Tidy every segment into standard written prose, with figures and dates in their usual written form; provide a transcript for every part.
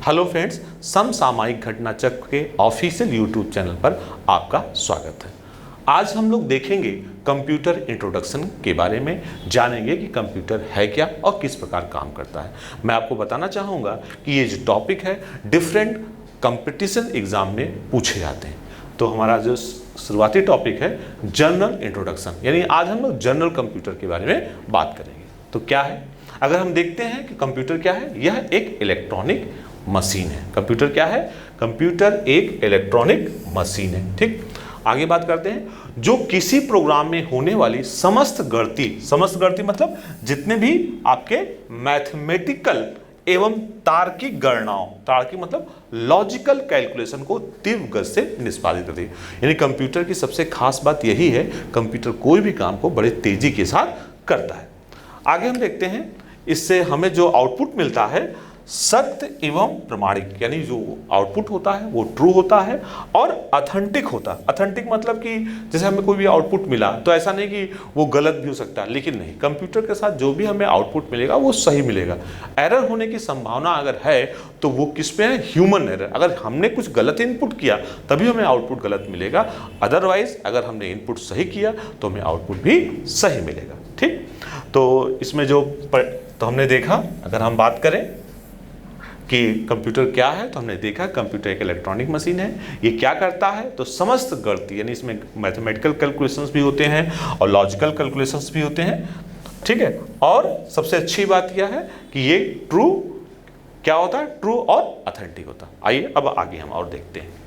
Hello friends, समसामयिक घटना चक्र के ऑफिशियल यूट्यूब चैनल पर आपका स्वागत है। आज हम लोग देखेंगे कंप्यूटर इंट्रोडक्शन के बारे में, जानेंगे कि कंप्यूटर है क्या और किस प्रकार काम करता है। मैं आपको बताना चाहूँगा कि ये जो टॉपिक है डिफरेंट कंपटीशन एग्जाम में पूछे जाते हैं। तो हमारा जो शुरुआती टॉपिक है जनरल इंट्रोडक्शन, यानी आज हम लोग जनरल कंप्यूटर के बारे में बात करेंगे। तो क्या है, अगर हम देखते हैं कि कंप्यूटर क्या है, यह एक इलेक्ट्रॉनिक मशीन है। कंप्यूटर क्या है? कंप्यूटर एक इलेक्ट्रॉनिक मशीन है। ठीक, आगे बात करते हैं। जो किसी प्रोग्राम में होने वाली समस्त गणती मतलब जितने भी आपके मैथमेटिकल एवं तार्किक गणनाओं, तार्किक मतलब लॉजिकल कैलकुलेशन को तीव्र गति से निष्पादित करती है। यानी कंप्यूटर की सबसे खास बात यही है, कंप्यूटर कोई भी काम को बड़े तेजी के साथ करता है। आगे हम देखते हैं, इससे हमें जो आउटपुट मिलता है सत्य एवं प्रमाणिक, यानी जो आउटपुट होता है वो ट्रू होता है और ऑथेंटिक होता है। ऑथेंटिक मतलब कि जैसे हमें कोई भी आउटपुट मिला तो ऐसा नहीं कि वो गलत भी हो सकता है, लेकिन नहीं, कंप्यूटर के साथ जो भी हमें आउटपुट मिलेगा वो सही मिलेगा। एरर होने की संभावना अगर है तो वो किस पे है? Human error. अगर हमने कुछ गलत इनपुट किया तभी हमें आउटपुट गलत मिलेगा, अदरवाइज अगर हमने इनपुट सही किया तो हमें आउटपुट भी सही मिलेगा। ठीक, तो इसमें तो हमने देखा, अगर हम बात करें कि कंप्यूटर क्या है तो हमने देखा कंप्यूटर एक इलेक्ट्रॉनिक मशीन है। ये क्या करता है? तो समस्त गणित, यानी इसमें मैथमेटिकल कैलकुलेशंस भी होते हैं और लॉजिकल कैलकुलेशंस भी होते हैं। ठीक है, और सबसे अच्छी बात यह है कि ये ट्रू क्या होता है? ट्रू और ऑथेंटिक होता है। आइए अब आगे हम और देखते हैं।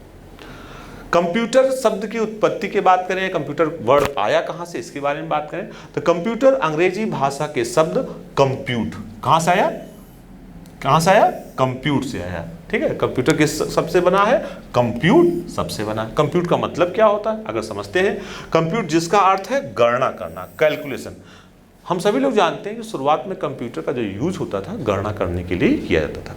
कंप्यूटर शब्द की उत्पत्ति की बात करें, कंप्यूटर वर्ड आया कहां से, इसके बारे में बात करें तो कंप्यूटर अंग्रेजी भाषा के शब्द कंप्यूट कहां से आया? कंप्यूट से आया। ठीक है, कंप्यूटर किस शब्द से बना है? कंप्यूट शब्द से बना है। कंप्यूट का मतलब क्या होता है अगर समझते हैं? कंप्यूट जिसका अर्थ है गणना करना, कैलकुलेशन। हम सभी लोग जानते हैं कि शुरुआत में कंप्यूटर का जो यूज होता था गणना करने के लिए किया जाता था,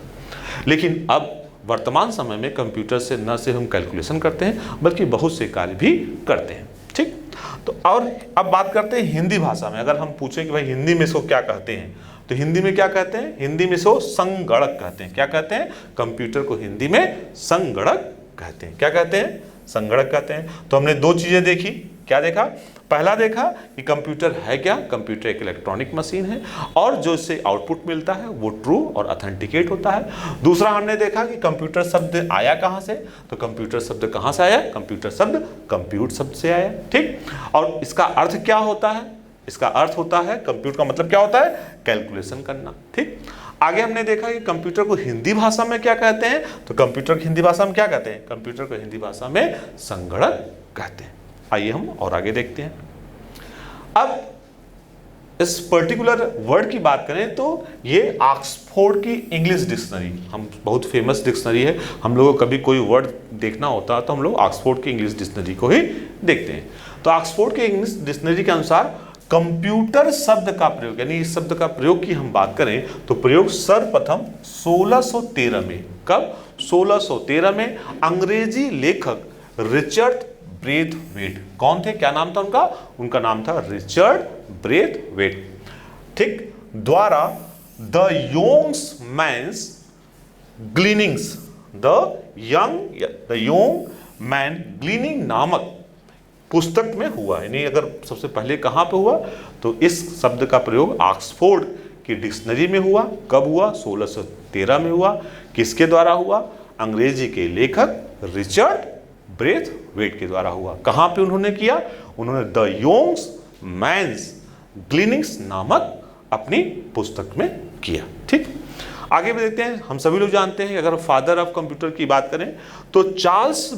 लेकिन अब वर्तमान समय में कंप्यूटर से न सिर्फ हम कैलकुलेशन करते हैं बल्कि बहुत से कार्य भी करते हैं। ठीक, तो और अब बात करते हैं हिंदी भाषा में। अगर हम पूछें कि भाई हिंदी में इसको क्या कहते हैं, तो हिंदी में क्या कहते हैं? हिंदी में इसको संगणक कहते हैं। क्या कहते हैं? कंप्यूटर को हिंदी में संगणक कहते हैं। क्या कहते हैं? संगणक कहते हैं। तो हमने दो चीजें देखी। क्या देखा? पहला देखा कि कंप्यूटर है क्या? कंप्यूटर एक इलेक्ट्रॉनिक मशीन है और जो इससे आउटपुट मिलता है वो ट्रू और ऑथेंटिकेट होता है। दूसरा हमने देखा कि कंप्यूटर शब्द आया कहां से, तो कंप्यूटर शब्द कहां से आया? कंप्यूटर शब्द कंप्यूट शब्द से आया। ठीक, और इसका अर्थ क्या होता है? इसका अर्थ होता है, कंप्यूट का मतलब क्या होता है? कैलकुलेशन करना। ठीक, आगे हमने देखा कि कंप्यूटर को हिंदी भाषा में क्या कहते हैं, तो कंप्यूटर को हिंदी भाषा में क्या कहते हैं? कंप्यूटर को हिंदी भाषा में संगणक कहते हैं। आइए हम और आगे देखते हैं। अब इस पर्टिकुलर वर्ड की बात करें तो ये ऑक्सफोर्ड की इंग्लिश डिक्शनरी, हम बहुत फेमस डिक्शनरी है, हम लोगों को कभी कोई वर्ड देखना होता है तो हम लोग ऑक्सफोर्ड की इंग्लिश डिक्शनरी को ही देखते हैं। तो ऑक्सफोर्ड की इंग्लिश डिक्शनरी के अनुसार कंप्यूटर शब्द का प्रयोग, यानी इस शब्द का प्रयोग की हम बात करें तो प्रयोग सर्वप्रथम 1613 में, कब? 1613 में अंग्रेजी लेखक रिचर्ड ब्रेथवेट, कौन थे? क्या नाम था उनका? उनका नाम था रिचर्ड ब्रेथवेट। ठीक, द्वारा the youngs man's gleanings, the young man gleaning नामक पुस्तक में हुआ। यानी अगर सबसे पहले कहां पे हुआ तो इस शब्द का प्रयोग ऑक्सफोर्ड की डिक्शनरी में हुआ। कब हुआ? 1613 में हुआ। किसके द्वारा हुआ? अंग्रेजी के लेखक रिचर्ड ब्रेथवेट के द्वारा हुआ। कहां पे उन्होंने किया? उन्होंने द योंग्स मैन्स ग्लीनिंग्स नामक अपनी पुस्तक में किया। ठीक, आगे भी देखते हैं। हम सभी लोग जानते हैं कि अगर फादर ऑफ कंप्यूटर की बात करें तो चार्ल्स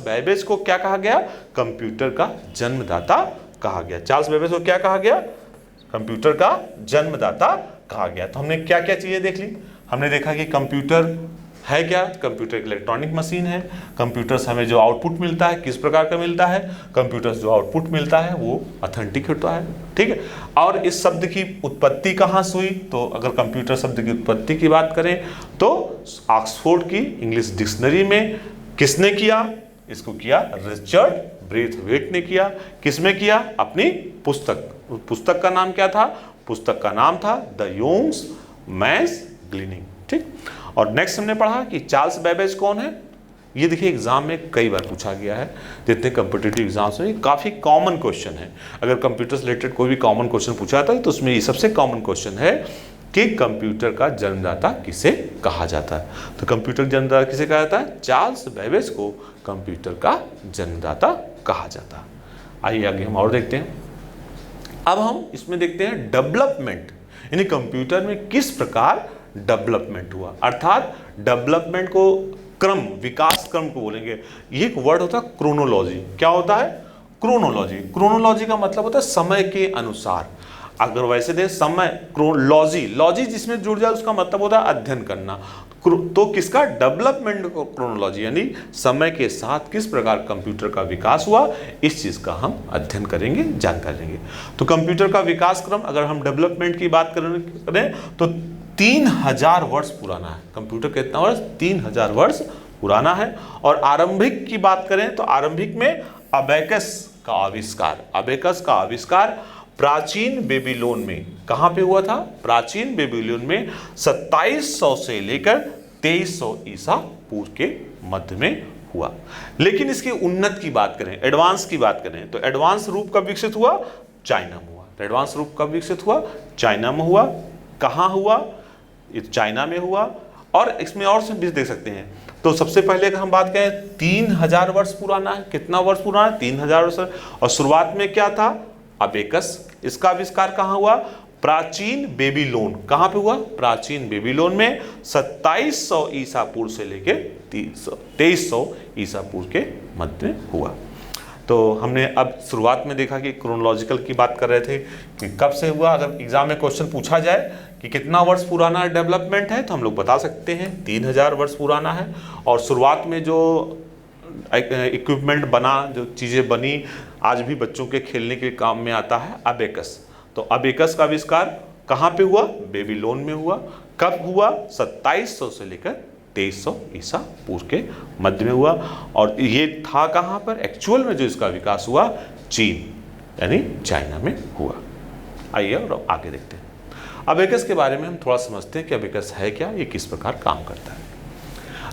बैबेज को क्या कहा गया? कंप्यूटर का जन्मदाता कहा गया। चार्ल्स बैबेज को क्या कहा गया? कंप्यूटर का जन्मदाता कहा गया। तो हमने क्या क्या चीजें देख ली? हमने देखा कि कंप्यूटर है क्या? कंप्यूटर एक इलेक्ट्रॉनिक मशीन है। कंप्यूटर से हमें जो आउटपुट मिलता है किस प्रकार का मिलता है? कंप्यूटर से जो आउटपुट मिलता है वो ऑथेंटिक होता है। ठीक है, और इस शब्द की उत्पत्ति कहाँ से हुई? तो अगर कंप्यूटर शब्द की उत्पत्ति की बात करें तो ऑक्सफोर्ड की इंग्लिश डिक्शनरी में किसने किया? इसको किया रिचर्ड ब्रेथवेट ने किया। किसमें किया? अपनी पुस्तक। पुस्तक का नाम क्या था? पुस्तक का नाम था द योंग्स मैन्स ग्लीनिंग। ठीक, और नेक्स्ट हमने पढ़ा कि चार्ल्स बेबेज कौन है। ये देखिए एग्जाम में कई बार पूछा गया है, जितने कॉम्पिटिटिव एग्जाम्स में ये काफ़ी कॉमन क्वेश्चन है। अगर कंप्यूटर से रिलेटेड कोई भी कॉमन क्वेश्चन पूछा जाता है तो उसमें ये सबसे कॉमन क्वेश्चन है कि कंप्यूटर का जन्मदाता किसे कहा जाता है। तो कंप्यूटर जन्मदाता किसे कहा जाता है? चार्ल्स बेबेज को कंप्यूटर का जन्मदाता कहा जाता है। आइए आगे हम और देखते हैं। अब हम इसमें देखते हैं डेवलपमेंट, यानी कंप्यूटर में किस प्रकार डेवलपमेंट हुआ, अर्थात डेवलपमेंट को क्रम, विकास क्रम को बोलेंगे। ये एक वर्ड होता है क्रोनोलॉजी। क्या होता है? क्रोनोलॉजी। क्रोनोलॉजी का मतलब होता है समय के अनुसार। अगर वैसे दे समय क्रोनोलॉजी, लॉजी जिसमें जुड़ जाए उसका मतलब होता है अध्ययन करना। तो किसका? डेवलपमेंट क्रोनोलॉजी, यानी समय के साथ किस प्रकार कंप्यूटर का विकास हुआ, इस चीज का हम अध्ययन करेंगे, जानकारी लेंगे। तो कंप्यूटर का विकास क्रम, अगर हम डेवलपमेंट की बात करें तो 3000 वर्ष पुराना है। कंप्यूटर कितना वर्ष? 3000 वर्ष पुराना है। और आरंभिक की बात करें तो आरंभिक में अबेकस का आविष्कार, अबेकस का आविष्कार प्राचीन बेबीलोन में कहां पे हुआ था? प्राचीन बेबीलोन में 2700 से लेकर 2300 ईसा पूर्व के मध्य में हुआ। लेकिन इसके उन्नत की बात करें, एडवांस की बात करें, तो एडवांस रूप कब विकसित हुआ? चाइना में हुआ। एडवांस रूप कब विकसित हुआ? चाइना में हुआ। कहां हुआ? चाइना में हुआ। और इसमें और से भी देख सकते हैं। तो सबसे पहले अगर हम बात करें 3000 वर्ष पुराना है। कितना वर्ष पुराना है? 3000 वर्ष। और शुरुआत में क्या था? अबेकस। इसका आविष्कार कहां हुआ? प्राचीन बेबीलोन। कहां पे हुआ? प्राचीन बेबीलोन में 2700 ईसा पूर्व से लेके 2300 ईसा पूर्व के मध्य में हुआ। तो हमने अब शुरुआत में देखा कि क्रोनोलॉजिकल की बात कर रहे थे कि कब से हुआ। अगर एग्जाम में क्वेश्चन पूछा जाए कि कितना वर्ष पुराना डेवलपमेंट है तो हम लोग बता सकते हैं 3000 वर्ष पुराना है। और शुरुआत में जो इक्विपमेंट बना, जो चीज़ें बनी, आज भी बच्चों के खेलने के काम में आता है, अबेकस। तो अबेकस का आविष्कार कहाँ पे हुआ? बेबीलोन में हुआ। कब हुआ? 2700 से लेकर 2300 ईसा पूर्व के मध्य में हुआ। और ये था कहाँ पर? एक्चुअल में जो इसका विकास हुआ चीन यानी चाइना में हुआ। आइए और आगे देखते हैं। अबेकस के बारे में हम थोड़ा समझते हैं कि अबेकस है क्या, ये किस प्रकार काम करता है।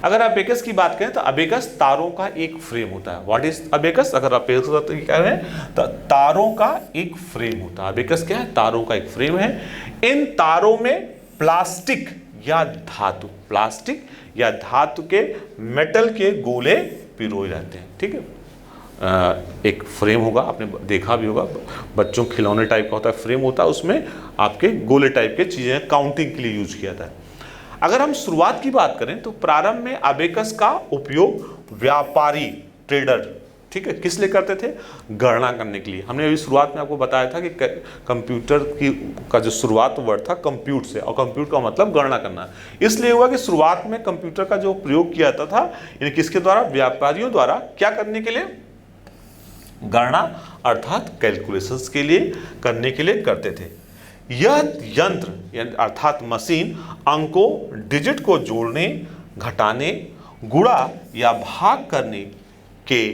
अगर अबेकस की बात करें तो अबेकस तारों का एक फ्रेम होता है। What is abacus? अगर आप कह रहे हैं तो तारों का एक फ्रेम होता है। अबेकस क्या है? तारों का एक फ्रेम है। इन तारों में प्लास्टिक या धातु, प्लास्टिक या धातु के मेटल के गोले पिरोए रहते हैं। ठीक है, एक फ्रेम होगा, आपने देखा भी होगा, बच्चों खिलौने टाइप का होता है, फ्रेम होता है, उसमें आपके गोले टाइप के चीजें काउंटिंग के लिए यूज किया जाता है। अगर हम शुरुआत की बात करें तो प्रारंभ में अबेकस का उपयोग व्यापारी, ट्रेडर, ठीक है, किस लिए करते थे? गणना करने के लिए। हमने अभी शुरुआत में आपको बताया था कि कंप्यूटर का जो शुरुआत वर्ड था कंप्यूट से, और कंप्यूट का मतलब गणना करना। इसलिए हुआ कि शुरुआत में कंप्यूटर का जो प्रयोग किया जाता था, यानी किसके द्वारा? व्यापारियों द्वारा। क्या करने के लिए? गणना अर्थात कैलकुलेशंस के लिए, करने के लिए करते थे। यह यंत्र अर्थात मशीन अंकों, डिजिट को जोड़ने, घटाने, गुणा या भाग करने के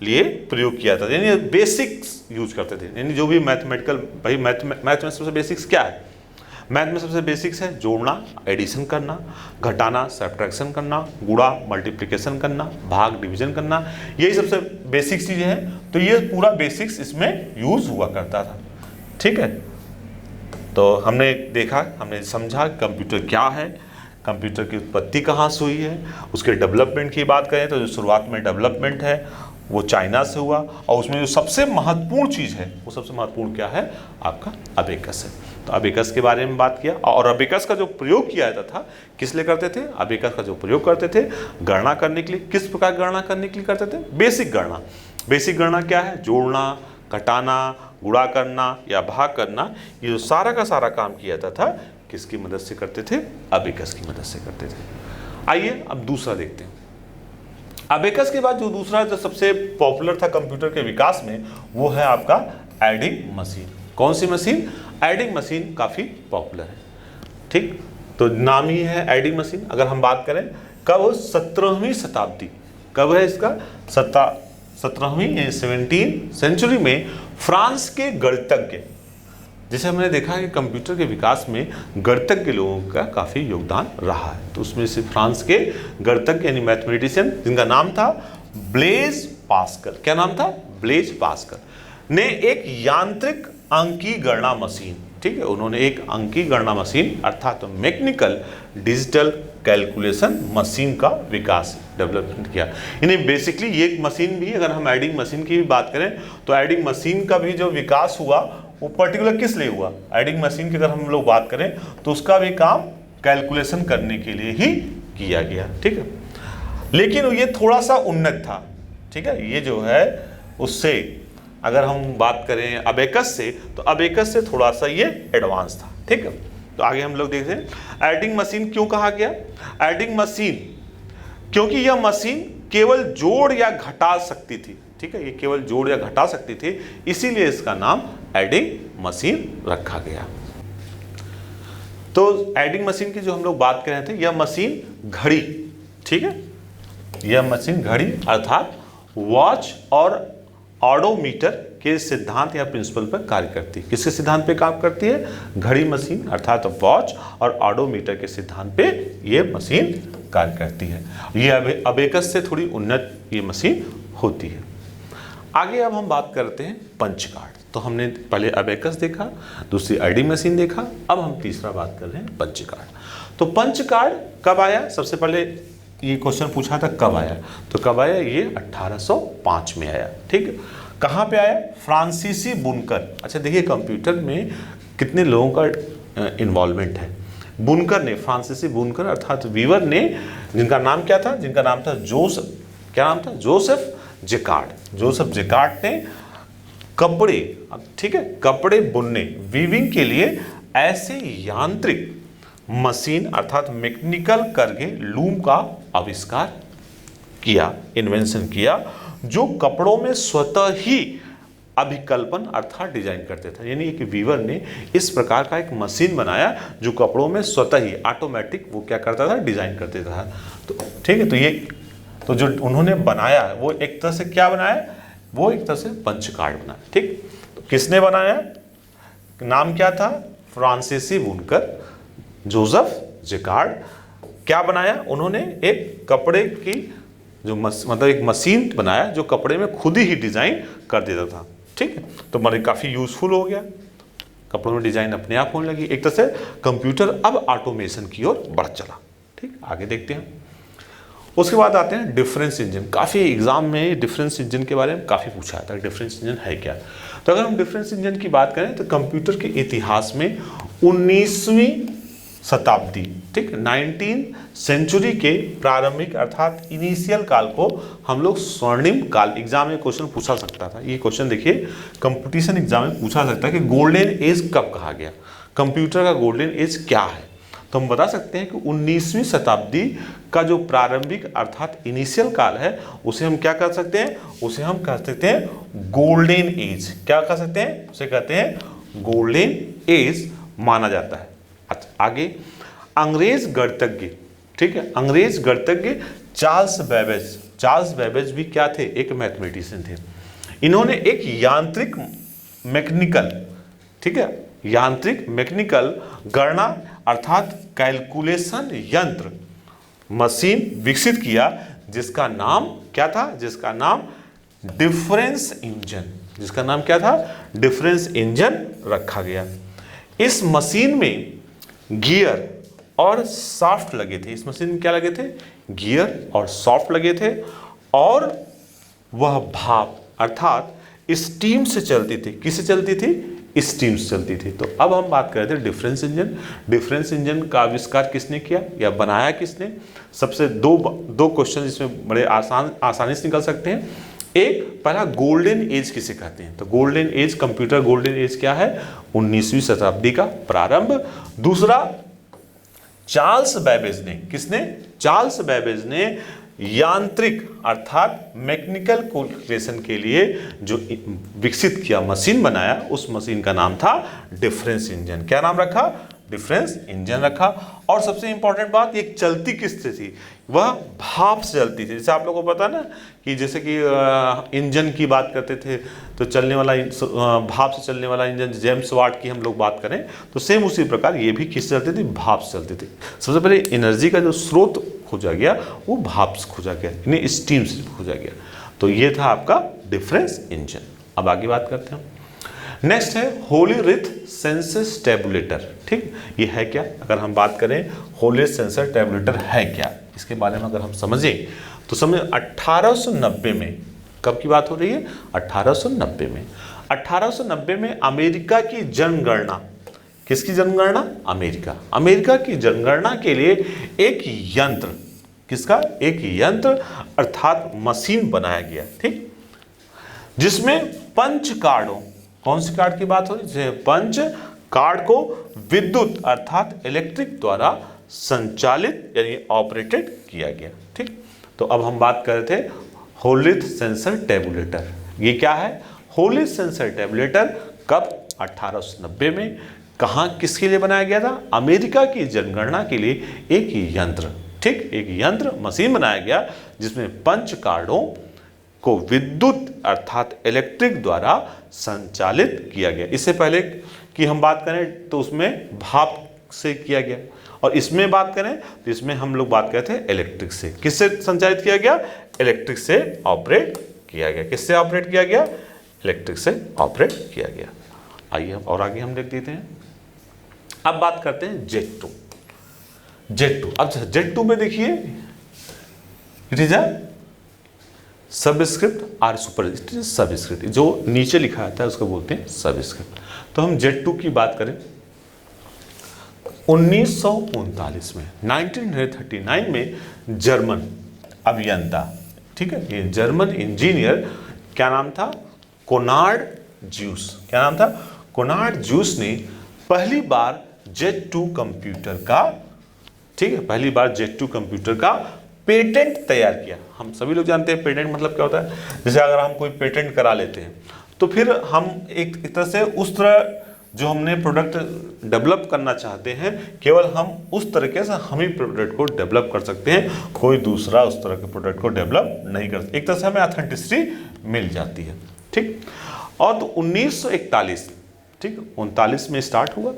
लिए प्रयोग किया था, यानी बेसिक्स यूज करते थे। यानी जो भी मैथमेटिकल, भाई मैथ में सबसे बेसिक्स क्या है? मैथ में सबसे बेसिक्स है जोड़ना, एडिशन करना, घटाना, सब्ट्रैक्शन करना, गुणा, मल्टीप्लिकेशन करना, भाग, डिवीजन करना, यही सबसे बेसिक चीजें हैं। तो ये पूरा बेसिक्स इसमें यूज हुआ करता था। ठीक है, तो हमने देखा, हमने समझा कंप्यूटर क्या है, कंप्यूटर की उत्पत्ति कहाँ से हुई है। उसके डेवलपमेंट की बात करें तो जो शुरुआत में डेवलपमेंट है वो चाइना से हुआ, और उसमें जो सबसे महत्वपूर्ण चीज़ है, वो सबसे महत्वपूर्ण क्या है? आपका अबेकस है। तो अबेकस के बारे में बात किया, और अबेकस का जो प्रयोग किया जाता था किस लिए करते थे? अबेकस का जो प्रयोग करते थे गणना करने के लिए। किस प्रकार गणना करने के लिए करते थे? बेसिक गणना। बेसिक गणना क्या है? जोड़ना, घटाना, गुणा करना या भाग करना, ये जो सारा का सारा काम किया जाता था किसकी मदद से करते थे? अबेकस की मदद से करते थे। आइए अब दूसरा देखते हैं। अबेकस के बाद जो दूसरा जो सबसे पॉपुलर था कंप्यूटर के विकास में, वो है आपका एडिंग मशीन। कौन सी मशीन? एडिंग मशीन काफ़ी पॉपुलर है। ठीक, तो नाम ही है एडिंग मशीन। अगर हम बात करें कब? 17वीं शताब्दी। कब है इसका? 17वीं 17 सेंचुरी में फ्रांस के गणितज्ञ जैसे हमने देखा कि कंप्यूटर के विकास में गणितज्ञ के लोगों का काफ़ी योगदान रहा है। तो उसमें से फ्रांस के गणितज्ञ यानी मैथमेटिशियन जिनका नाम था ब्लेज पास्कल, क्या नाम था? ब्लेज पास्कल ने एक यांत्रिक अंकी गणना मशीन, ठीक है, उन्होंने एक अंकी गणना मशीन अर्थात मैकेनिकल डिजिटल कैलकुलेशन मशीन का विकास डेवलपमेंट किया। यानी बेसिकली ये मशीन भी, अगर हम एडिंग मशीन की भी बात करें तो एडिंग मशीन का भी जो विकास हुआ वो पर्टिकुलर किस लिए हुआ? एडिंग मशीन की अगर हम लोग बात करें तो उसका भी काम कैलकुलेशन करने के लिए ही किया गया, ठीक है। लेकिन ये थोड़ा सा उन्नत था, ठीक है, ये जो है उससे अगर हम बात करें अबेकस से, तो अबेकस से थोड़ा सा ये एडवांस था, ठीक है। तो आगे हम लोग देखते हैं एडिंग मशीन क्यों कहा गया? एडिंग मशीन क्योंकि यह मशीन केवल जोड़ या घटा सकती थी, ठीक है, ये केवल जोड़ या घटा सकती थी, इसीलिए इसका नाम एडिंग मशीन रखा गया। तो एडिंग मशीन की जो हम लोग बात कर रहे थे, यह मशीन घड़ी, ठीक है, यह मशीन घड़ी अर्थात वॉच और ऑडोमीटर के सिद्धांत या प्रिंसिपल पर कार्य करती है। किसके सिद्धांत पे काम करती है? घड़ी मशीन अर्थात वॉच और ऑडोमीटर के सिद्धांत पे ये मशीन कार्य करती है। ये अबेकस से थोड़ी उन्नत ये मशीन होती है। आगे अब हम बात करते हैं पंच कार्ड। तो हमने पहले अबेकस देखा, दूसरी एडिंग मशीन देखा, अब हम तीसरा बात कर रहे हैं पंच कार्ड। तो पंच कार्ड कब आया? सबसे पहले ये क्वेश्चन पूछा था कब आया, तो कब आया? ये 1805 में आया, ठीक है। कहाँ पे आया? फ्रांसीसी बुनकर। अच्छा देखिए कंप्यूटर में कितने लोगों का इन्वॉल्वमेंट है। बुनकर ने, फ्रांसीसी बुनकर अर्थात वीवर ने, जिनका नाम क्या था? जिनका नाम था जोसेफ, क्या नाम था? Joseph jacquard. जोसेफ जेकार्ड ने कपड़े, ठीक है, कपड़े बुनने, वीविंग के लिए ऐसे यांत्रिक मशीन अर्थात मैकेनिकल करके लूम का आविष्कार किया, इन्वेंशन किया, जो कपड़ों में स्वतः ही अभिकल्पन अर्थात डिजाइन करते थे। यानी कि वीवर ने इस प्रकार का एक मशीन बनाया जो कपड़ों में स्वतः ही ऑटोमेटिक वो क्या करता था? डिजाइन कर देता था। तो ठीक है, तो ये तो जो उन्होंने बनाया वो एक तरह से क्या बनाया? वो एक तरह से पंच कार्ड बनाया, ठीक। तो किसने बनाया? नाम क्या था? फ्रांसीसी बुनकर जोसेफ जेकार्ड। क्या बनाया उन्होंने? एक कपड़े की जो मतलब एक मशीन बनाया जो कपड़े में खुद ही डिजाइन कर देता था, ठीक है। तो मतलब काफ़ी यूजफुल हो गया, कपड़ों में डिजाइन अपने आप होने लगी। एक तरह से कंप्यूटर अब ऑटोमेशन की ओर बढ़ चला, ठीक। आगे देखते हैं। उसके बाद आते हैं डिफरेंस इंजन। काफ़ी एग्जाम में डिफरेंस इंजन के बारे में काफ़ी पूछा जाता है, डिफरेंस इंजन है क्या। तो अगर हम डिफरेंस इंजन की बात करें तो कंप्यूटर के इतिहास में 19वीं शताब्दी, ठीक, 19 सेंचुरी के प्रारंभिक अर्थात इनिशियल काल को हम लोग स्वर्णिम काल, एग्जाम में क्वेश्चन पूछा सकता था। ये क्वेश्चन देखिए कंपटीशन एग्जाम में पूछा सकता है कि गोल्डन एज कब कहा गया, कंप्यूटर का गोल्डन एज क्या है। तो हम बता सकते हैं कि 19वीं शताब्दी का जो प्रारंभिक अर्थात इनिशियल काल है उसे हम क्या कर सकते हैं? उसे हम कह सकते हैं गोल्डन एज। क्या कह सकते हैं? उसे कहते हैं गोल्डन एज माना जाता है। अच्छा आगे, अंग्रेज गणितज्ञ, ठीक है, अंग्रेज गणितज्ञ चार्ल्स बेबेज। चार्ल्स बेबेज भी क्या थे? एक मैथमेटिशियन थे। इन्होंने एक यांत्रिक मैकेनिकल, ठीक है, यांत्रिक मैकेनिकल गणना अर्थात कैलकुलेशन यंत्र मशीन विकसित किया जिसका नाम क्या था? जिसका नाम डिफरेंस इंजन, जिसका नाम क्या था? डिफरेंस इंजन रखा गया। इस मशीन में गियर और सॉफ्ट लगे थे। इस मशीन में क्या लगे थे? गियर और सॉफ्ट लगे थे, और वह भाप अर्थात स्टीम से चलती थी। किससे चलती थी? स्टीम से चलती थी। तो अब हम बात कर रहे थे डिफरेंस इंजन। डिफरेंस इंजन का आविष्कार किसने किया या बनाया किसने? सबसे दो क्वेश्चन इसमें बड़े आसानी से निकल सकते हैं। एक, पहला गोल्डन एज किसे कहते हैं? तो golden age, computer golden age क्या है? 19वीं शताब्दी का प्रारंभ। दूसरा, चार्ल्स बेबेज ने, किसने? चार्ल्स बेबेज ने यांत्रिक अर्थात मैकेनिकल कैलकुलेशन के लिए जो विकसित किया, मशीन बनाया, उस मशीन का नाम था डिफरेंस इंजन। क्या नाम रखा? डिफरेंस इंजन रखा। और सबसे इंपॉर्टेंट बात, ये चलती किससे थी, वह भाप से चलती थी। जैसे आप लोगों को पता ना कि जैसे कि इंजन की बात करते थे तो चलने वाला भाप से चलने वाला इंजन, जेम्स वाट की हम लोग बात करें तो सेम उसी प्रकार ये भी किससे चलती थी, भाप से चलती थी। सबसे पहले एनर्जी का जो स्रोत खोजा गया वो भाप से खोजा गया, यानी स्टीम से खोजा गया। तो ये था आपका डिफरेंस इंजन। अब आगे बात करते हैं। नेक्स्ट है होलीरिथ सेंसर स्टेबुलेटर। ठीक, ये है क्या, अगर हम बात करें होलीरिथ सेंसर स्टेबुलेटर है क्या, इसके बारे में अगर हम समझें तो समझ 1890 में, कब की बात हो रही है, 1890 में। 1890 में अमेरिका की जनगणना, किसकी जनगणना, अमेरिका की जनगणना के लिए एक यंत्र, किसका, एक यंत्र अर्थात मशीन बनाया गया। ठीक, जिसमें पंच कार्डों, कौन सी कार्ड की बात हो रही है, पंच कार्ड को विद्युत अर्थात इलेक्ट्रिक द्वारा संचालित यानी ऑपरेटेड किया गया। ठीक, तो अब हम बात कर रहे थे होलीरिथ सेंसर टेबुलेटर। ये क्या है, होलीरिथ सेंसर टेबुलेटर कब, 1890 में। कहाँ, किसके लिए बनाया गया था, अमेरिका की जनगणना के लिए एक यंत्र। ठीक, एक यंत्र मशीन बनाया गया जिसमें पंच कार्डों को विद्युत अर्थात इलेक्ट्रिक द्वारा संचालित किया गया। इससे पहले कि हम बात करें तो उसमें भाप से किया गया, और इसमें बात करें तो इसमें हम लोग बात करते हैं इलेक्ट्रिक से। किससे संचालित किया गया, इलेक्ट्रिक से ऑपरेट किया गया। किससे ऑपरेट किया गया, इलेक्ट्रिक से ऑपरेट किया गया। आइए और आगे हम देख देते हैं। अब बात करते हैं जेट टू। अब जेट टू में देखिए, it is a subscript or superscript, subscript जो नीचे लिखा आता है उसको बोलते हैं सबस्क्रिप्ट। तो हम जेट टू की बात करें 1939 में, 1939 में जर्मन अभियंता, ठीक है, ये जर्मन इंजीनियर, क्या नाम था, कोनार्ड ज्यूस। क्या नाम था, कोनार्ड ज्यूस ने पहली बार जेट टू कंप्यूटर का, ठीक है, पहली बार जेट टू कंप्यूटर का पेटेंट तैयार किया। हम सभी लोग जानते हैं पेटेंट मतलब क्या होता है। जैसे अगर हम कोई पेटेंट करा लेते हैं तो फिर हम एक तरह से उस तरह जो हमने प्रोडक्ट डेवलप करना चाहते हैं, केवल हम उस तरीके से हम ही प्रोडक्ट को डेवलप कर सकते हैं, कोई दूसरा उस तरह के प्रोडक्ट को डेवलप नहीं कर सकते। एक तरह से हमें ऑथेंटिसिटी मिल जाती है। ठीक, और तो 1941, ठीक, 39 में स्टार्ट हुआ।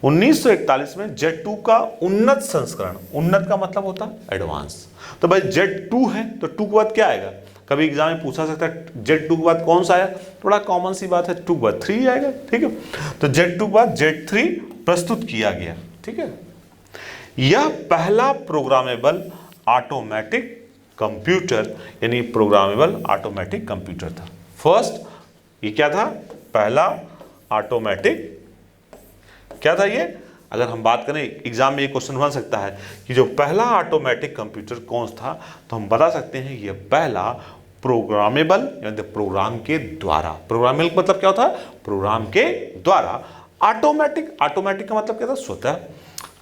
1941 में जेट टू का उन्नत संस्करण, उन्नत का मतलब होता है एडवांस। तो भाई जेट टू है तो टू के बाद क्या आएगा, कभी एग्जाम में पूछा सकता है जेट टू के बाद कौन सा आया, थोड़ा कॉमन सी बात है, टू के बाद 3 आएगा। ठीक है, तो जेट टू के बाद जेट 3 प्रस्तुत किया गया। ठीक है, यह पहला प्रोग्रामेबल ऑटोमेटिक कंप्यूटर यानी प्रोग्रामेबल ऑटोमेटिक कंप्यूटर था। फर्स्ट, ये क्या था, पहला ऑटोमेटिक, क्या था ये, अगर हम बात करें एग्जाम में ये क्वेश्चन बन सकता है कि जो पहला ऑटोमेटिक कंप्यूटर कौन था, तो हम बता सकते हैं ये पहला प्रोग्रामेबल यानी प्रोग्राम के द्वारा, प्रोग्रामेबल मतलब क्या होता है, प्रोग्राम के द्वारा, ऑटोमेटिक, ऑटोमेटिक का मतलब क्या था, स्वतः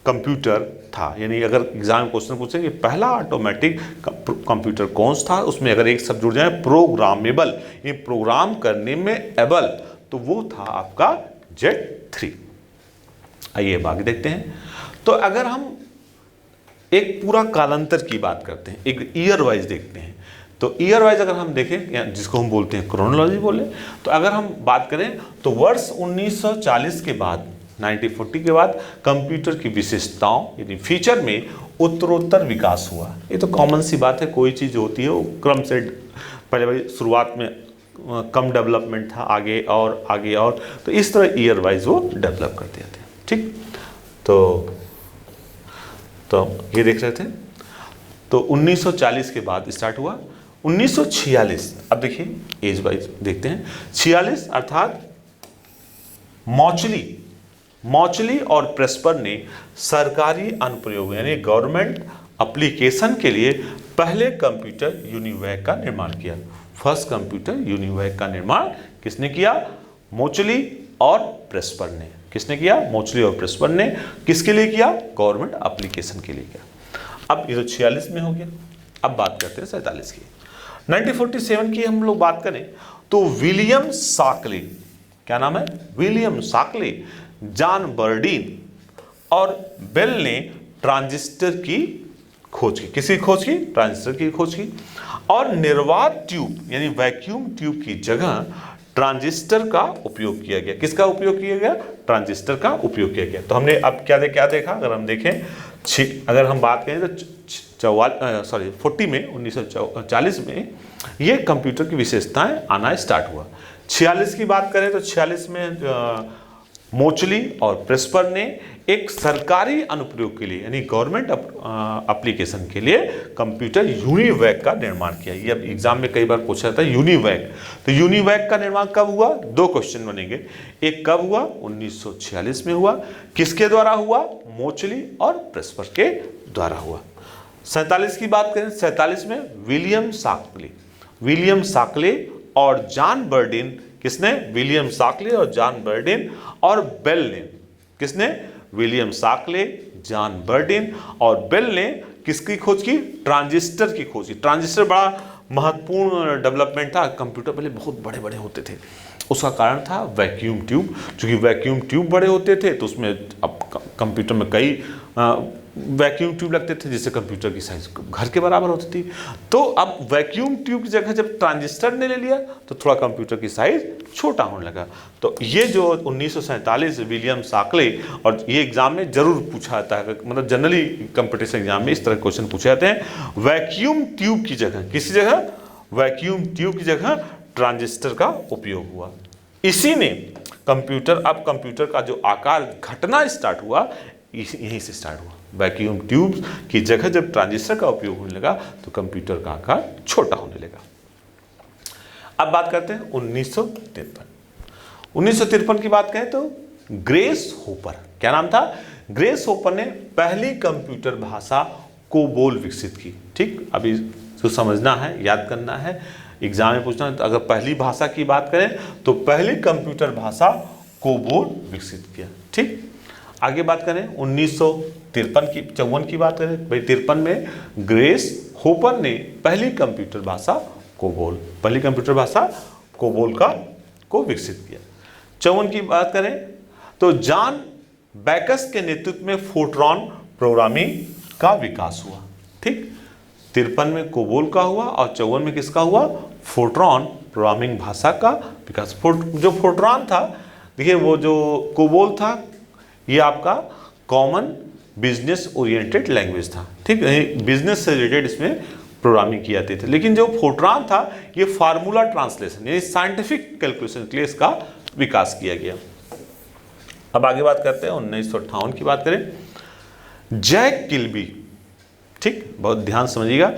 कंप्यूटर था। यानी अगर एग्जाम में क्वेश्चन पूछे कि पहला ऑटोमेटिक कंप्यूटर कौन सा था, उसमें अगर एक शब्द जुड़ जाए प्रोग्रामेबल, ये प्रोग्राम करने में एबल, तो वो था आपका जेट 3। आइए बाकी देखते हैं। तो अगर हम एक पूरा कालांतर की बात करते हैं, एक ईयर वाइज देखते हैं, तो ईयर वाइज अगर हम देखें, जिसको हम बोलते हैं क्रोनोलॉजी बोले, तो अगर हम बात करें तो वर्ष 1940 के बाद, 1940 के बाद कंप्यूटर की विशेषताओं यानी फीचर में उत्तरोत्तर विकास हुआ। ये तो कॉमन सी बात है, कोई चीज़ होती है वो क्रम से, पहले भाई शुरुआत में कम डेवलपमेंट था, आगे और आगे और, तो इस तरह ईयर वाइज वो डेवलप करते थे। ठीक, तो ये देख रहे थे। तो 1940 के बाद स्टार्ट हुआ 1946। अब देखिए एज वाइज देखते हैं। 46 अर्थात मॉचली और प्रेस्पर ने सरकारी अनुप्रयोग यानी गवर्नमेंट एप्लीकेशन के लिए पहले कंप्यूटर यूनिवैक का निर्माण किया। फर्स्ट कंप्यूटर यूनिवैक का निर्माण किसने किया, मॉचली और प्रेस्पर ने। किसने किया, मॉचली और प्रेस्पर ने। किसके लिए किया, गवर्नमेंट एप्लीकेशन के लिए किया। अब ये तो 46 में हो गया। अब बात करते हैं 47 की। 1947 की हम लोग बात करें तो विलियम शाक्ले, क्या नाम है, विलियम शाक्ले, जॉन बर्डीन, और बेल ने ट्रांजिस्टर की खोज की। किसकी खोज की? ट्रांजिस्टर की खोज की। और निर्वात ट्यूब यानी वैक्यूम ट्यूब की जगह ट्रांजिस्टर का उपयोग किया गया। किसका उपयोग किया गया? ट्रांजिस्टर का उपयोग किया गया। तो हमने अब क्या देखा? अगर हम देखें, अगर हम बात करें तो 40 में 1940 में ये कंप्यूटर की विशेषताएं आना स्टार्ट हुआ। 46 की बात करें तो 46 में मोचली और प्रेस्पर ने एक सरकारी अनुप्रयोग के लिए यानी गवर्नमेंट एप्लीकेशन के लिए कंप्यूटर यूनिवैक का निर्माण किया। ये अब एग्जाम में कई बार पूछा जाता है यूनिवैक। तो यूनिवैक का निर्माण कब हुआ? 2 क्वेश्चन बनेंगे। एक कब हुआ? 1946 में हुआ। किसके द्वारा हुआ? मोचली और प्रेस्पर के द्वारा हुआ। 47 की बात करें, 47 में विलियम साकले और जॉन बर्डिन, किसने? विलियम साकले और जॉन बर्डिन और बेल ने, किसने? विलियम साकले, जॉन बर्डिन और बेल ने किसकी खोज की? ट्रांजिस्टर की खोज की। ट्रांजिस्टर बड़ा महत्वपूर्ण डेवलपमेंट था। कंप्यूटर पहले बहुत बड़े बड़े होते थे, उसका कारण था वैक्यूम ट्यूब। चूंकि वैक्यूम ट्यूब बड़े होते थे तो उसमें अब कंप्यूटर में कई वैक्यूम ट्यूब लगते थे, जिससे कंप्यूटर की साइज घर के बराबर होती थी। तो अब वैक्यूम ट्यूब की जगह जब ट्रांजिस्टर ने ले लिया तो थोड़ा कंप्यूटर की साइज छोटा होने लगा। तो ये जो 1947 विलियम साकले, और ये एग्जाम में जरूर पूछा जाता है, मतलब जनरली कंपटीशन एग्जाम में इस तरह क्वेश्चन पूछे जाते हैं। वैक्यूम ट्यूब की जगह, किसी जगह? वैक्यूम ट्यूब की जगह ट्रांजिस्टर का उपयोग हुआ। इसी ने कंप्यूटर का जो आकार घटना स्टार्ट हुआ, यहीं से स्टार्ट हुआ। वैक्यूम ट्यूब की जगह जब ट्रांजिस्टर का उपयोग होने लगा तो कंप्यूटर का आकार छोटा होने लगा। अब बात करते हैं 1953। 1953 की बात करें तो ग्रेस होपर, क्या नाम था? ग्रेस होपर ने पहली कंप्यूटर भाषा कोबोल विकसित की। ठीक, अभी जो समझना है, याद करना है, एग्जाम में पूछना है। तो अगर पहली भाषा की बात करें तो पहली कंप्यूटर भाषा कोबोल विकसित किया। ठीक, आगे बात करें 1953 की बात करें, भाई 53 में ग्रेस होपर ने पहली कंप्यूटर भाषा कोबोल को विकसित किया। 54 की बात करें तो जॉन बैकस के नेतृत्व में फोर्ट्रॉन प्रोग्रामिंग का विकास हुआ। ठीक, 53 में कोबोल का हुआ और 54 में किसका हुआ? फोर्ट्रॉन प्रोग्रामिंग भाषा का विकास। जो फोर्ट्रॉन था, देखिए वो जो कोबोल था ये आपका कॉमन बिजनेस ओरिएंटेड लैंग्वेज था। ठीक है, बिजनेस से रिलेटेड इसमें प्रोग्रामिंग की जाती थी। लेकिन जो फोर्ट्रॉन था ये फार्मूला ट्रांसलेशन यानी साइंटिफिक कैलकुलेशन के लिए इसका विकास किया गया। अब आगे बात करते हैं 1958 की बात करें, जैक किल्बी, ठीक, बहुत ध्यान समझिएगा,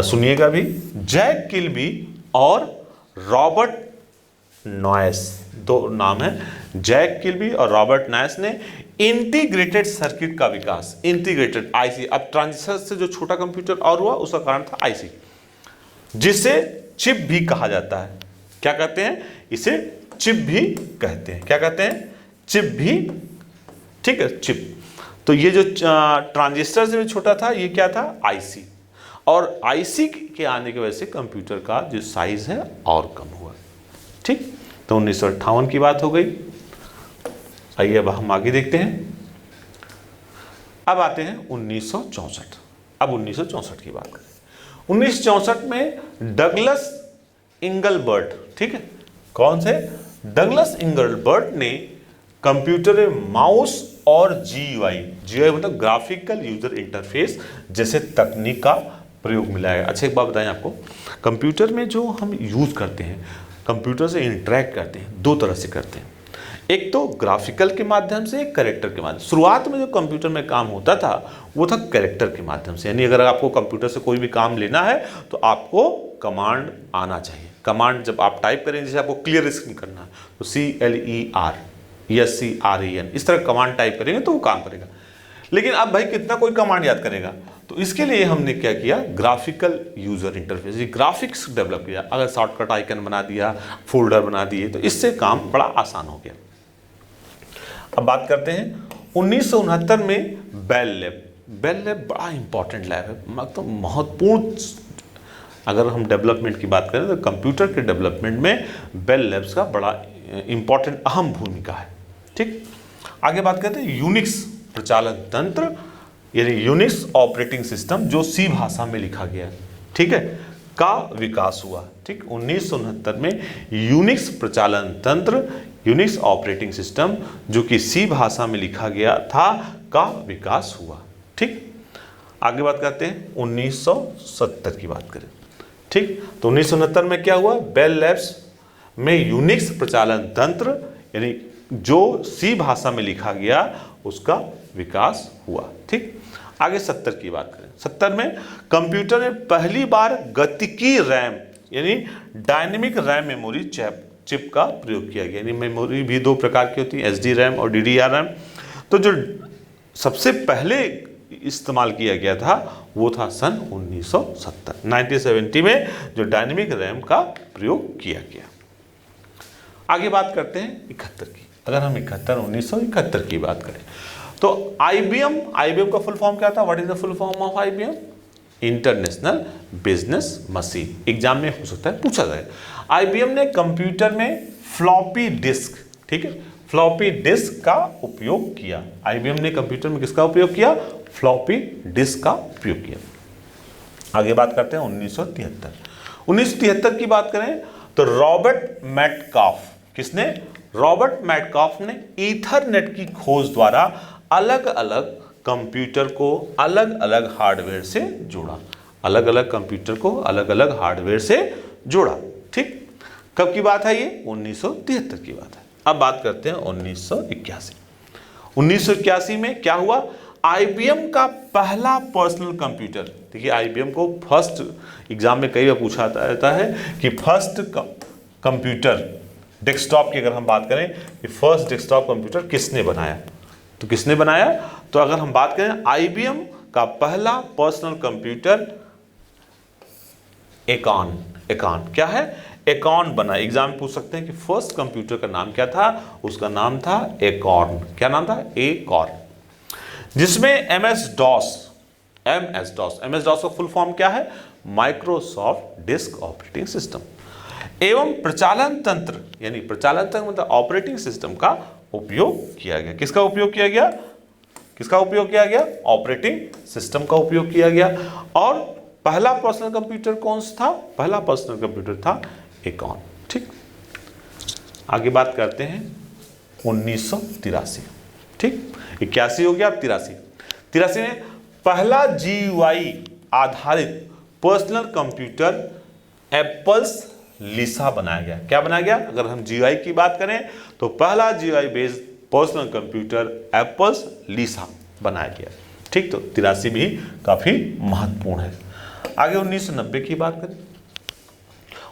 सुनिएगा भी। जैक किल्बी और रॉबर्ट नॉयस, 2 नाम है, जैक किल्बी और रॉबर्ट नॉयस ने इंटीग्रेटेड सर्किट का विकास, इंटीग्रेटेड आईसी, अब ट्रांजिस्टर से जो छोटा कंप्यूटर और हुआ उसका कारण था आईसी, जिसे चिप भी कहा जाता है। क्या कहते हैं? इसे चिप भी कहते हैं। क्या कहते हैं? चिप भी। ठीक है, चिप। तो ये जो ट्रांजिस्टर से भी छोटा था ये क्या था? आईसी। और आईसी के आने की वजह से कंप्यूटर का जो साइज है और कम हुआ। ठीक, तो 1958 की बात हो गई। आइए अब हम आगे देखते हैं। अब आते हैं 1964। अब 1964 की बात करें। 1964 में डगलस इंगलबर्ट, ठीक है, कौन से? डगलस इंगलबर्ट ने कंप्यूटर में माउस और जीयूआई मतलब ग्राफिकल यूजर इंटरफेस जैसे तकनीक का प्रयोग मिला है। अच्छा, एक बात बताएं आपको, कंप्यूटर में जो हम यूज करते हैं, कंप्यूटर से इंटरेक्ट करते हैं, 2 तरह से करते हैं। एक तो ग्राफिकल के माध्यम से, एक कैरेक्टर के माध्यम से। शुरुआत में जो कंप्यूटर में काम होता था वो था कैरेक्टर के माध्यम से, यानी अगर आपको कंप्यूटर से कोई भी काम लेना है तो आपको कमांड आना चाहिए। कमांड जब आप टाइप करें, जैसे आपको क्लियर स्क्रीन करना है तो CLER या CREN इस तरह कमांड टाइप करेंगे तो वो काम करेगा। लेकिन अब भाई कितना कोई कमांड याद करेगा? तो इसके लिए हमने क्या किया? ग्राफिकल यूजर इंटरफेस, ये ग्राफिक्स डेवलप किया। अगर शॉर्टकट आइकन बना दिया, फोल्डर बना दिए, तो इससे काम बड़ा आसान हो गया। अब बात करते हैं 1969 में बेल लैब। बेल लैब बड़ा इंपॉर्टेंट लैब है, मतलब महत्वपूर्ण। अगर हम डेवलपमेंट की बात करें तो कंप्यूटर के डेवलपमेंट में बेल लैब्स का बड़ा इंपॉर्टेंट, अहम भूमिका है। ठीक, आगे बात करते हैं यूनिक्स प्रचालन तंत्र यानी यूनिक्स ऑपरेटिंग सिस्टम जो सी भाषा में लिखा गया, ठीक है, का विकास हुआ। ठीक, 1969 में यूनिक्स प्रचालन तंत्र, यूनिक्स ऑपरेटिंग सिस्टम जो कि सी भाषा में लिखा गया था का विकास हुआ। ठीक, आगे बात करते हैं 1970 की बात करें। ठीक, तो 1969 में क्या हुआ, बेल लैब्स में यूनिक्स प्रचालन तंत्र यानी जो सी भाषा में लिखा गया उसका विकास हुआ। ठीक, आगे 70 की बात करें। 70 में कंप्यूटर में पहली बार गतिकी रैम यानी डायनेमिक रैम मेमोरी चिप का प्रयोग किया गया। यानी मेमोरी भी दो प्रकार की होती है, एसडी रैम और डीडीआर रैम। तो जो सबसे पहले इस्तेमाल किया गया था वो था सन 1970 में जो डायनेमिक रैम का प्रयोग किया गया। आगे बात करते हैं 71 की। अगर हम 1971 की बात करें तो आईबीएम का फुल फॉर्म क्या था? What is the full form of IBM? International business machine. Exam में हो सकता है पूछा जाए। आईबीएम ने कंप्यूटर में फ्लॉपी डिस्क, ठीक है, फ्लॉपी डिस्क का उपयोग किया। आईबीएम ने कंप्यूटर में किसका उपयोग किया? फ्लॉपी डिस्क का उपयोग किया। आगे बात करते हैं 1973 की बात करें तो रॉबर्ट मैटकॉफ, किसने? रॉबर्ट मैटकॉफ ने ईथरनेट की खोज द्वारा अलग अलग कंप्यूटर को अलग अलग हार्डवेयर से जोड़ा। अलग अलग कंप्यूटर को अलग अलग हार्डवेयर से जोड़ा। ठीक, कब की बात है ये? 1973 की बात है। अब बात करते हैं 1981। 1981 में क्या हुआ? आईबीएम का पहला पर्सनल कंप्यूटर। देखिए, आईबीएम को फर्स्ट एग्जाम में कई बार पूछा जाता है कि फर्स्ट कंप्यूटर डेस्कटॉप की अगर हम बात करें कि फर्स्ट डेस्कटॉप कंप्यूटर किसने बनाया, तो किसने बनाया? तो अगर हम बात करें आईबीएम का पहला पर्सनल कंप्यूटर एकॉन क्या है? एकॉन बना। एग्जाम में पूछ सकते हैं कि फर्स्ट कंप्यूटर का नाम क्या था? उसका नाम था एकॉन। क्या नाम था? एकॉन। जिसमें एमएस डॉस का फुल फॉर्म क्या है? माइक्रोसॉफ्ट डिस्क ऑपरेटिंग सिस्टम एवं प्रचालन तंत्र यानी प्रचालन तंत्र मतलब ऑपरेटिंग सिस्टम का उपयोग किया गया। किसका उपयोग किया गया? किसका उपयोग किया गया? ऑपरेटिंग सिस्टम का उपयोग किया गया। और पहला पर्सनल कंप्यूटर कौन सा था? पहला पर्सनल कंप्यूटर था एकॉन। ठीक, आगे बात करते हैं 1983। ठीक, 81 हो गया, अब 83 में पहला जीयूआई आधारित पर्सनल कंप्यूटर एप्पल्स लिसा बनाया गया। क्या बनाया गया? अगर हम जीयूआई की बात करें तो पहला GUI based personal computer Apple's Lisa बनाया गया। ठीक, तो 83 भी काफी महत्वपूर्ण है। आगे 1990 की बात करें।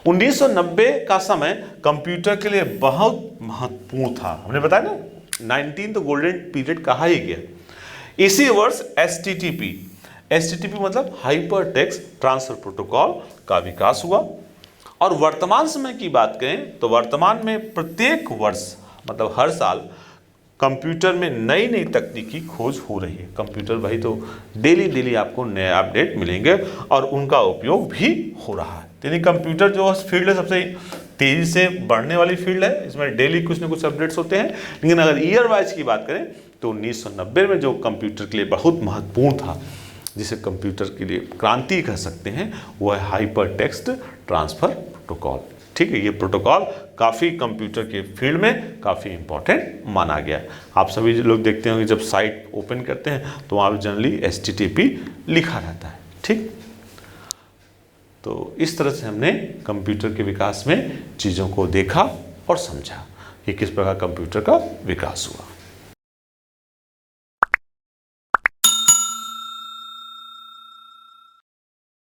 1990 का समय कंप्यूटर के लिए बहुत महत्वपूर्ण था। हमने बताया ना 19 तो गोल्डन पीरियड कहा ही गया। इसी वर्ष एचटीटीपी मतलब हाइपर टेक्स्ट ट्रांसफर प्रोटोकॉल का विकास हुआ। और वर्तमान समय की बात करें तो वर्तमान में प्रत्येक वर्ष मतलब हर साल कंप्यूटर में नई नई तकनीकी खोज हो रही है। कंप्यूटर भाई तो डेली आपको नए अपडेट मिलेंगे और उनका उपयोग भी हो रहा है। यानी कंप्यूटर जो फील्ड है सबसे तेजी से बढ़ने वाली फील्ड है। इसमें डेली कुछ ना कुछ अपडेट्स होते हैं। लेकिन अगर ईयर वाइज की बात करें तो 1990 में जो कंप्यूटर के लिए बहुत महत्वपूर्ण था, जिसे कंप्यूटर के लिए क्रांति कह सकते हैं, वो है हाइपर टेक्स्ट ट्रांसफर प्रोटोकॉल। ठीक है, ये प्रोटोकॉल काफ़ी कंप्यूटर के फील्ड में काफ़ी इंपॉर्टेंट माना गया। आप सभी लोग देखते होंगे जब साइट ओपन करते हैं तो वहाँ पर जनरली HTTP लिखा रहता है। ठीक, तो इस तरह से हमने कंप्यूटर के विकास में चीज़ों को देखा और समझा कि किस प्रकार कंप्यूटर का विकास हुआ।